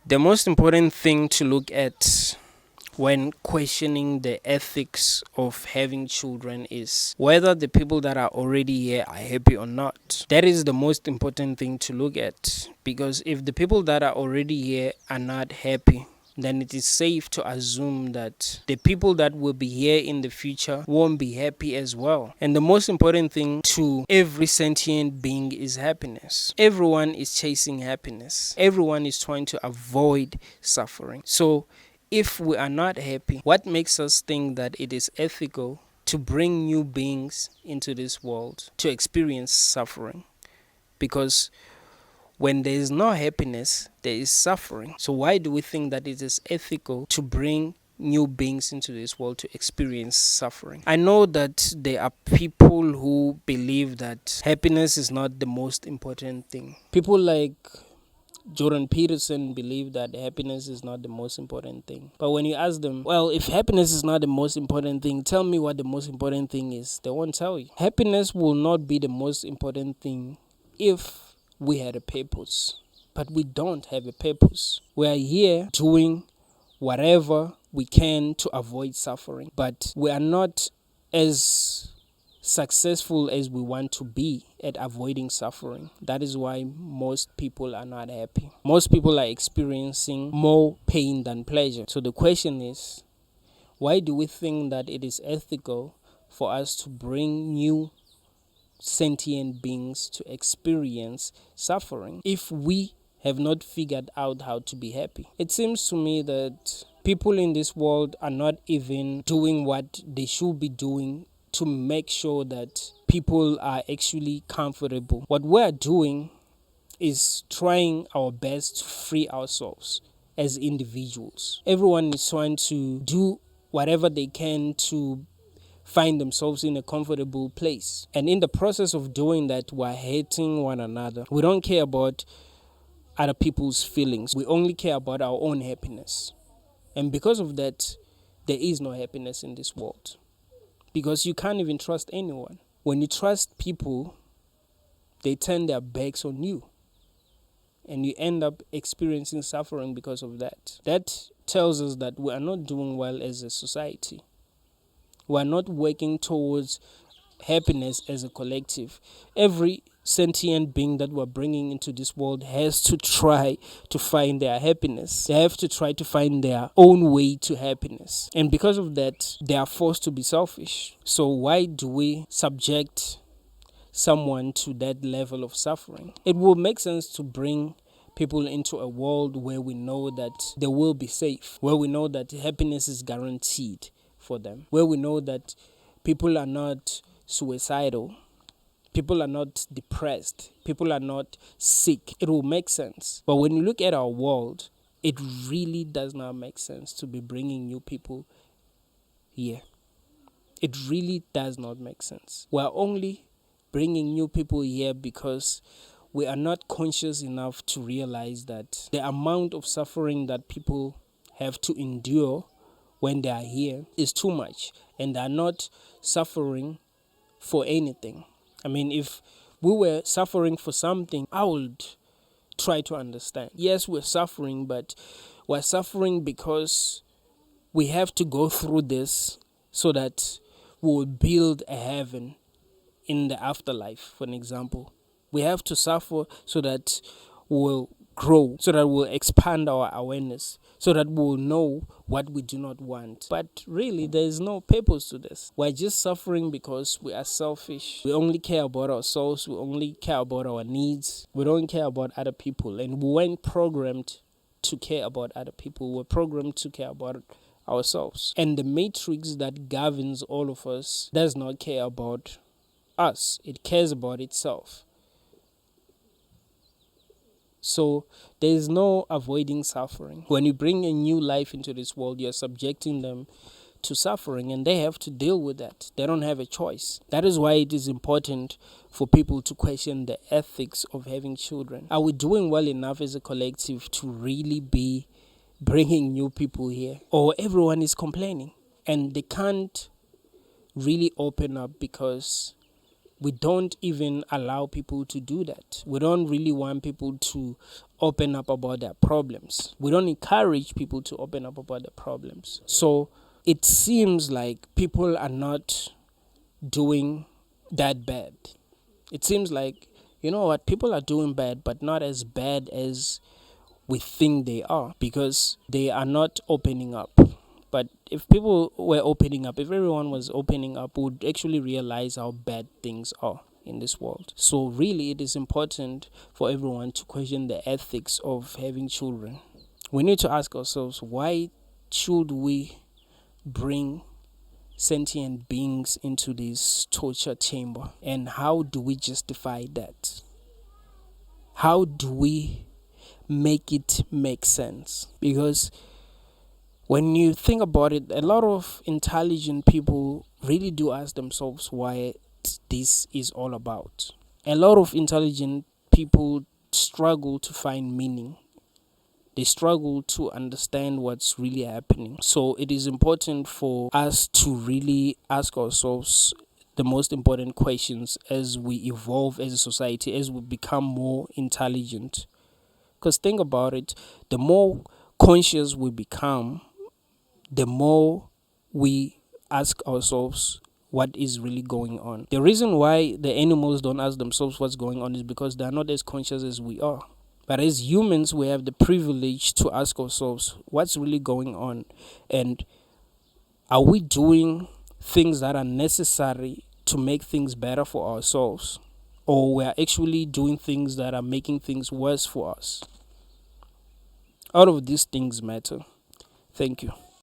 The most important thing to look at when questioning the ethics of having children is whether the people that are already here are happy or not. That is the most important thing to look at, because if the people that are already here are not happy, then it is safe to assume that the people that will be here in the future won't be happy as well. And the most important thing to every sentient being is happiness. Everyone is chasing happiness. Everyone is trying to avoid suffering. So if we are not happy, what makes us think that it is ethical to bring new beings into this world to experience suffering? Because when there is no happiness, there is suffering. So why do we think that it is ethical to bring new beings into this world to experience suffering? I know that there are people who believe that happiness is not the most important thing. People like Jordan Peterson believe that happiness is not the most important thing. But when you ask them, well, if happiness is not the most important thing, tell me what the most important thing is. They won't tell you. Happiness will not be the most important thing if we had a purpose. But we don't have a purpose. We are here doing whatever we can to avoid suffering. But we are not as successful as we want to be at avoiding suffering. That is why most people are not happy. Most people are experiencing more pain than pleasure. So the question is, why do we think that it is ethical for us to bring new sentient beings to experience suffering if we have not figured out how to be happy? It seems to me that people in this world are not even doing what they should be doing to make sure that people are actually comfortable. What we are doing is trying our best to free ourselves as individuals. Everyone is trying to do whatever they can to find themselves in a comfortable place. And in the process of doing that, we're hating one another. We don't care about other people's feelings. We only care about our own happiness. And because of that, there is no happiness in this world. Because you can't even trust anyone. When you trust people, they turn their backs on you. And you end up experiencing suffering because of that. That tells us that we are not doing well as a society. We are not working towards happiness as a collective. Every sentient being that we're bringing into this world has to try to find their happiness. They have to try to find their own way to happiness. And because of that, they are forced to be selfish. So why do we subject someone to that level of suffering? It will make sense to bring people into a world where we know that they will be safe, where we know that happiness is guaranteed for them, where we know that people are not suicidal, people are not depressed, people are not sick. It will make sense. But when you look at our world, it really does not make sense to be bringing new people here. It really does not make sense. We are only bringing new people here because we are not conscious enough to realize that the amount of suffering that people have to endure when they are here is too much, and they are not suffering for anything. I mean, if we were suffering for something, I would try to understand. Yes, we're suffering, but we're suffering because we have to go through this so that we will build a heaven in the afterlife, for an example. We have to suffer so that we'll grow, so that we'll expand our awareness, so that we'll know what we do not want. But really, there is no purpose to this. We're just suffering because we are selfish. We only care about ourselves. We only care about our needs. We don't care about other people. And we weren't programmed to care about other people. We're programmed to care about ourselves. And the matrix that governs all of us does not care about us. It cares about itself. So there is no avoiding suffering. When you bring a new life into this world, you're subjecting them to suffering, and they have to deal with that. They don't have a choice. That is why it is important for people to question the ethics of having children. Are we doing well enough as a collective to really be bringing new people here? Or everyone is complaining and they can't really open up because we don't even allow people to do that. We don't really want people to open up about their problems. We don't encourage people to open up about their problems. So it seems like people are not doing that bad. It seems like, you know what, people are doing bad, but not as bad as we think they are, because they are not opening up. But if people were opening up, if everyone was opening up, we would actually realize how bad things are in this world. So really, it is important for everyone to question the ethics of having children. We need to ask ourselves, why should we bring sentient beings into this torture chamber? And how do we justify that? How do we make it make sense? Because when you think about it, a lot of intelligent people really do ask themselves why this is all about. A lot of intelligent people struggle to find meaning. They struggle to understand what's really happening. So it is important for us to really ask ourselves the most important questions as we evolve as a society, as we become more intelligent. Because think about it, the more conscious we become, the more we ask ourselves what is really going on. The reason why the animals don't ask themselves what's going on is because they are not as conscious as we are. But as humans, we have the privilege to ask ourselves what's really going on, and are we doing things that are necessary to make things better for ourselves, or we are actually doing things that are making things worse for us? All of these things matter. Thank you.